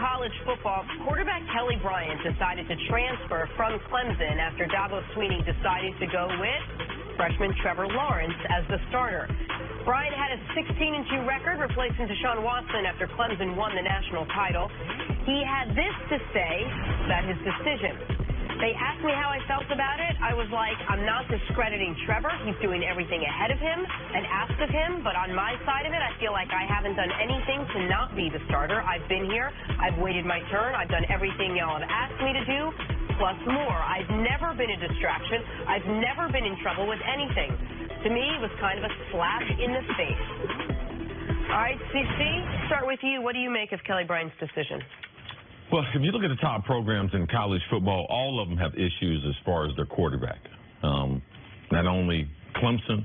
college football, quarterback Kelly Bryant decided to transfer from Clemson after Dabo Swinney decided to go with freshman Trevor Lawrence as the starter. Bryant had a 16-2 record, replacing Deshaun Watson after Clemson won the national title. He had this to say about his decision. They asked me how I felt about it. I was like, I'm not discrediting Trevor. He's doing everything ahead of him and asked of him. But on my side of it, I feel like I haven't done anything to not be the starter. I've been here. I've waited my turn. I've done everything y'all have asked me to do, plus more. I've never been a distraction. I've never been in trouble with anything. To me, it was kind of a slap in the face. All right, CC, start with you. What do you make of Kelly Bryant's decision? Well, if you look at the top programs in college football, all of them have issues as far as their quarterback. Not only Clemson,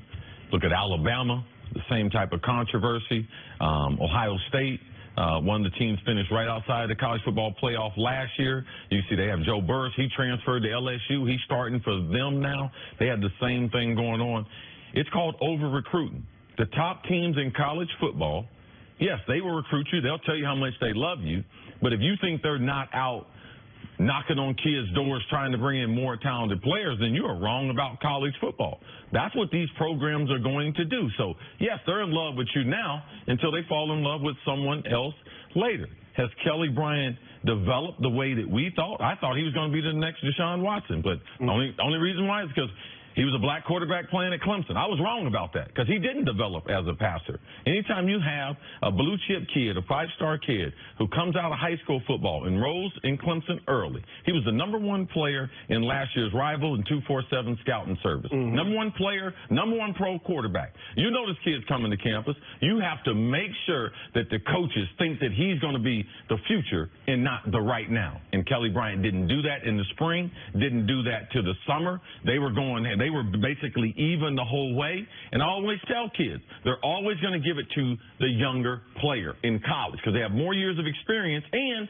look at Alabama, the same type of controversy. Ohio State, one of the teams finished right outside the college football playoff last year. You see they have Joe Burris. He transferred to LSU. He's starting for them now. They had the same thing going on. It's called over-recruiting. The top teams in college football, yes, they will recruit you. They'll tell you how much they love you. But if you think they're not out knocking on kids' doors trying to bring in more talented players, then you are wrong about college football. That's what these programs are going to do. So, yes, they're in love with you now until they fall in love with someone else later. Has Kelly Bryant developed the way that we thought? I thought he was going to be the next Deshaun Watson. But the only reason why is because he was a black quarterback playing at Clemson. I was wrong about that because he didn't develop as a passer. Anytime you have a blue-chip kid, a five-star kid who comes out of high school football, enrolls in Clemson early. He was the #1 player in last year's Rival and 247 scouting service. #1 player, #1 pro quarterback. You know this kid's coming to campus. You have to make sure that the coaches think that he's going to be the future and not the right now. And Kelly Bryant didn't do that in the spring, didn't do that to the summer. They were basically even the whole way. And I always tell kids, they're always going to give it to the younger player in college because they have more years of experience, and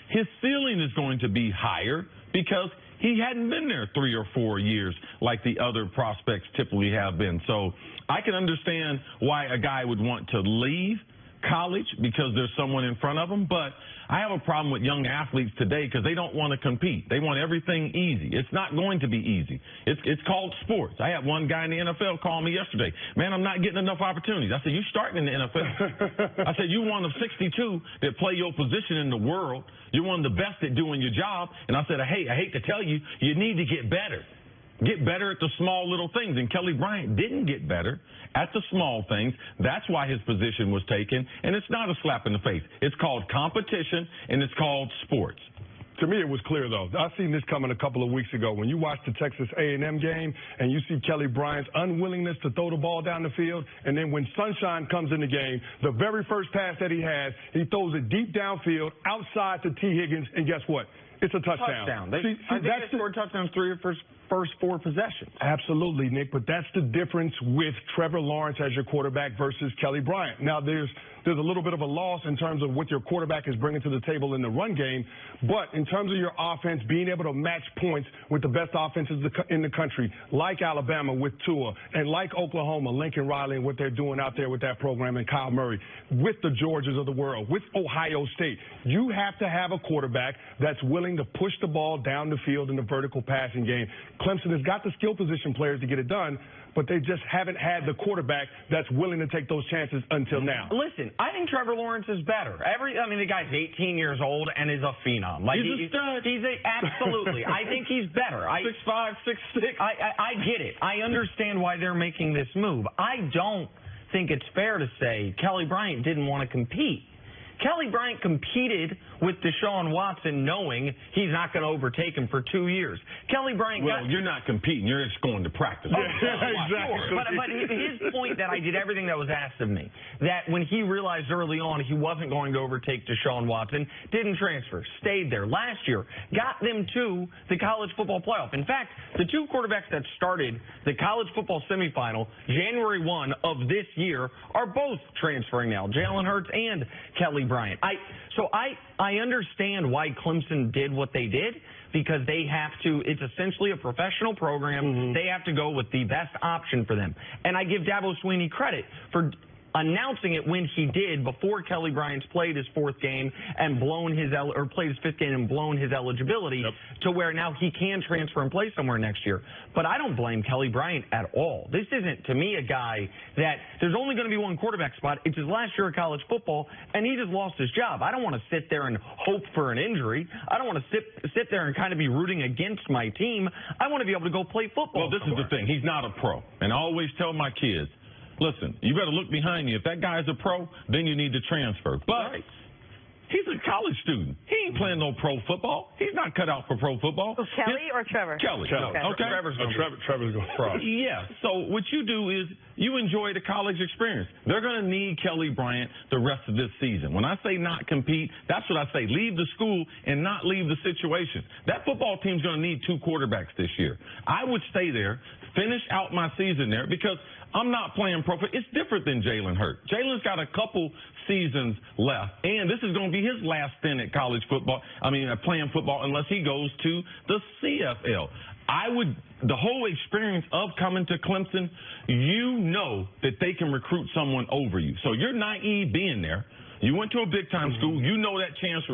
his ceiling is going to be higher because he hadn't been there 3 or 4 years like the other prospects typically have been. So I can understand why a guy would want to leave college because there's someone in front of them, but I have a problem with young athletes today because they don't want to compete. They want everything easy. It's not going to be easy. It's called sports. I had one guy in the NFL call me yesterday. Man, I'm not getting enough opportunities. I said, you starting in the NFL. I said, you're one of 62 that play your position in the world. You're one of the best at doing your job. And I said, hey, I hate to tell you, you need to get better. Get better at the small little things. And Kelly Bryant didn't get better at the small things. That's why his position was taken. And it's not a slap in the face. It's called competition, and it's called sports. To me, it was clear, though. I seen this coming a couple of weeks ago. When you watch the Texas A&M game and you see Kelly Bryant's unwillingness to throw the ball down the field, and then when Sunshine comes in the game, the very first pass that he has, he throws it deep downfield outside to T. Higgins, and guess what? It's a touchdown. I think they scored touchdowns 3 of their first 4 possessions. Absolutely, Nick, but that's the difference with Trevor Lawrence as your quarterback versus Kelly Bryant. Now, there's a little bit of a loss in terms of what your quarterback is bringing to the table in the run game, but in terms of your offense, being able to match points with the best offenses in the country, like Alabama with Tua, and like Oklahoma, Lincoln Riley, and what they're doing out there with that program, and Kyle Murray, with the Georgias of the world, with Ohio State, you have to have a quarterback that's willing to push the ball down the field in the vertical passing game. Clemson has got the skill position players to get it done, but they just haven't had the quarterback that's willing to take those chances until now. Listen, I think Trevor Lawrence is better. The guy's 18 years old and is a phenom. Like, he's a stud. Absolutely. I think he's better. 6'5", 6'6". I get it. I understand why they're making this move. I don't think it's fair to say Kelly Bryant didn't want to compete. Kelly Bryant competed with Deshaun Watson knowing he's not going to overtake him for 2 years. Kelly Bryant you're not competing. You're just going to practice. Exactly. But his point that I did everything that was asked of me, that when he realized early on he wasn't going to overtake Deshaun Watson, didn't transfer, stayed there. Last year, got them to the college football playoff. In fact, the 2 quarterbacks that started the college football semifinal January 1 of this year are both transferring now, Jalen Hurts and Kelly Bryant. I understand why Clemson did what they did, because they have to, it's essentially a professional program. They have to go with the best option for them. And I give Dabo Swinney credit for announcing it when he did before Kelly Bryant's played his fourth game and blown his played his fifth game and blown his eligibility to where now he can transfer and play somewhere next year. But I don't blame Kelly Bryant at all. This isn't, to me, a guy that there's only going to be one quarterback spot. It's his last year of college football, and he just lost his job. I don't want to sit there and hope for an injury. I don't want to sit there and kind of be rooting against my team. I want to be able to go play football. Well, this is the thing. He's not a pro. And I always tell my kids, listen, you better look behind you. If that guy's a pro, then you need to transfer. But he's a college student. He ain't playing no pro football. He's not cut out for pro football. Kelly or Trevor? Kelly. Okay. Trevor's going to pro. Yeah. So what you do is you enjoy the college experience. They're going to need Kelly Bryant the rest of this season. When I say not compete, that's what I say. Leave the school and not leave the situation. That football team's going to need 2 quarterbacks this year. I would stay there, finish out my season there, because I'm not playing pro. It's different than Jalen Hurts. Jalen's got a couple seasons left, and this is going to be his last stint at college football. Playing football, unless he goes to the CFL. The whole experience of coming to Clemson, you know that they can recruit someone over you. So you're naive being there. You went to a big-time school. You know that chance.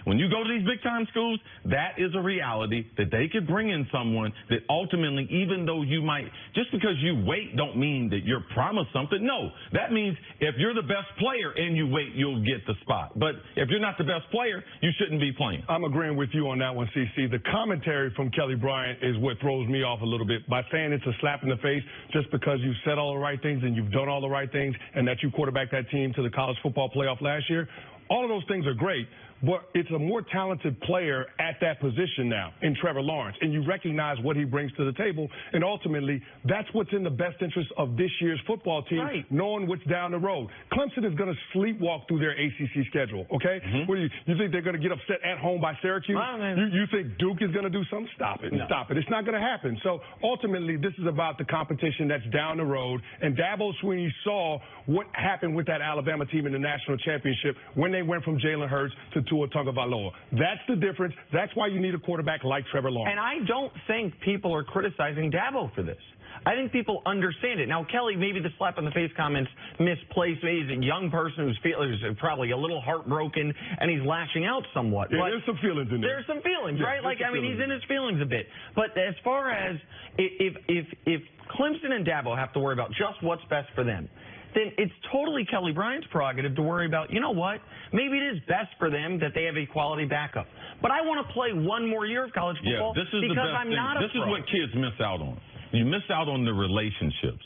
When you go to these big-time schools, that is a reality that they could bring in someone that ultimately, even though you might, just because you wait don't mean that you're promised something. No, that means if you're the best player and you wait, you'll get the spot. But if you're not the best player, you shouldn't be playing. I'm agreeing with you on that one, CC. The commentary from Kelly Bryant is what throws me off a little bit by saying it's a slap in the face just because you've said all the right things and you've done all the right things and that you quarterbacked that team to the college football playoff last year. All of those things are great, but it's a more talented player at that position now in Trevor Lawrence, and you recognize what he brings to the table, and ultimately that's what's in the best interest of this year's football team, knowing what's down the road. Clemson is going to sleepwalk through their ACC schedule, okay? What do you think they're going to get upset at home by Syracuse? You think Duke is going to do something? Stop it. No. Stop it. It's not going to happen. So ultimately this is about the competition that's down the road, and Dabo Swinney saw what happened with that Alabama team in the national championship when they went from Jalen Hurts to Tua Tagovailoa. That's the difference. That's why you need a quarterback like Trevor Lawrence. And I don't think people are criticizing Dabo for this. I think people understand it. Now, Kelly, maybe the slap in the face comments misplaced. Maybe he's a young person who's probably a little heartbroken, and he's lashing out somewhat. Yeah, but there's some feelings in there. There's some feelings, right? He's in his feelings a bit. But as far as if Clemson and Dabo have to worry about just what's best for them, then it's totally Kelly Bryant's prerogative to worry about, you know what, maybe it is best for them that they have a quality backup. But I want to play one more year of college football this is because the best I'm thing. not a This pro. is what kids miss out on. You miss out on the relationships.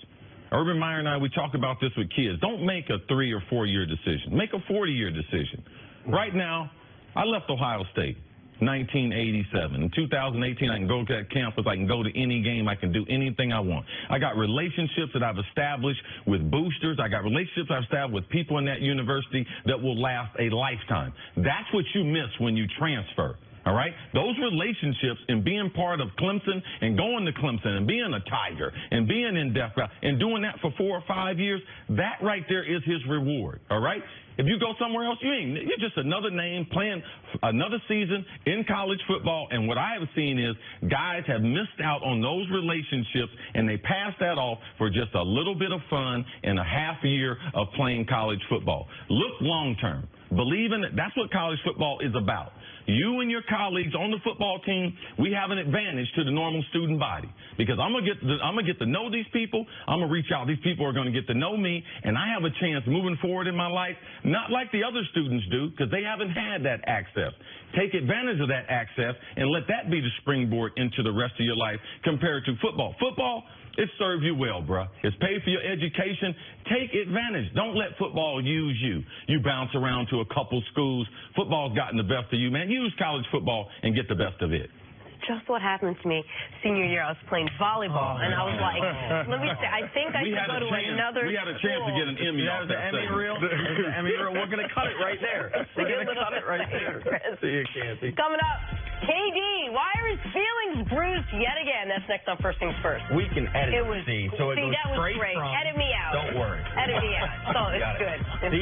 Urban Meyer and I, we talk about this with kids. Don't make a 3 or 4 year decision. Make a 40-year decision. Right now, I left Ohio State. 1987. In 2018, I can go to that campus. I can go to any game. I can do anything I want. I got relationships that I've established with boosters. I got relationships I've established with people in that university that will last a lifetime. That's what you miss when you transfer. All right? Those relationships and being part of Clemson and going to Clemson and being a Tiger and being in Death Valley and doing that for 4 or 5 years, that right there is his reward. All right? If you go somewhere else, you're just another name playing another season in college football. And what I have seen is guys have missed out on those relationships, and they pass that off for just a little bit of fun and a half year of playing college football. Look long term. Believe in it. That's what college football is about. You and your colleagues on the football team, we have an advantage to the normal student body because I'm gonna get to know these people. I'm gonna reach out. These people are gonna get to know me, and I have a chance moving forward in my life, not like the other students do because they haven't had that access. Take advantage of that access and let that be the springboard into the rest of your life compared to football. Football, it serves you well, bruh. It's paid for your education. Take advantage. Don't let football use you. You bounce around to a couple schools. Football's gotten the best of you, man. Use college football and get the best of it. Just what happened to me senior year. I was playing volleyball, and I was like, let me say, I think I should go to another We had a chance to get an Emmy off that Emmy reel. Emmy reel. We're going to cut it right there. We're going to cut it right there. See you, Kathy. Coming up, KD, why are his feelings bruised yet again? That's next on First Things First. We can edit it, so it goes that was straight great. from... Edit me out. Don't worry. Edit me out. So it's good.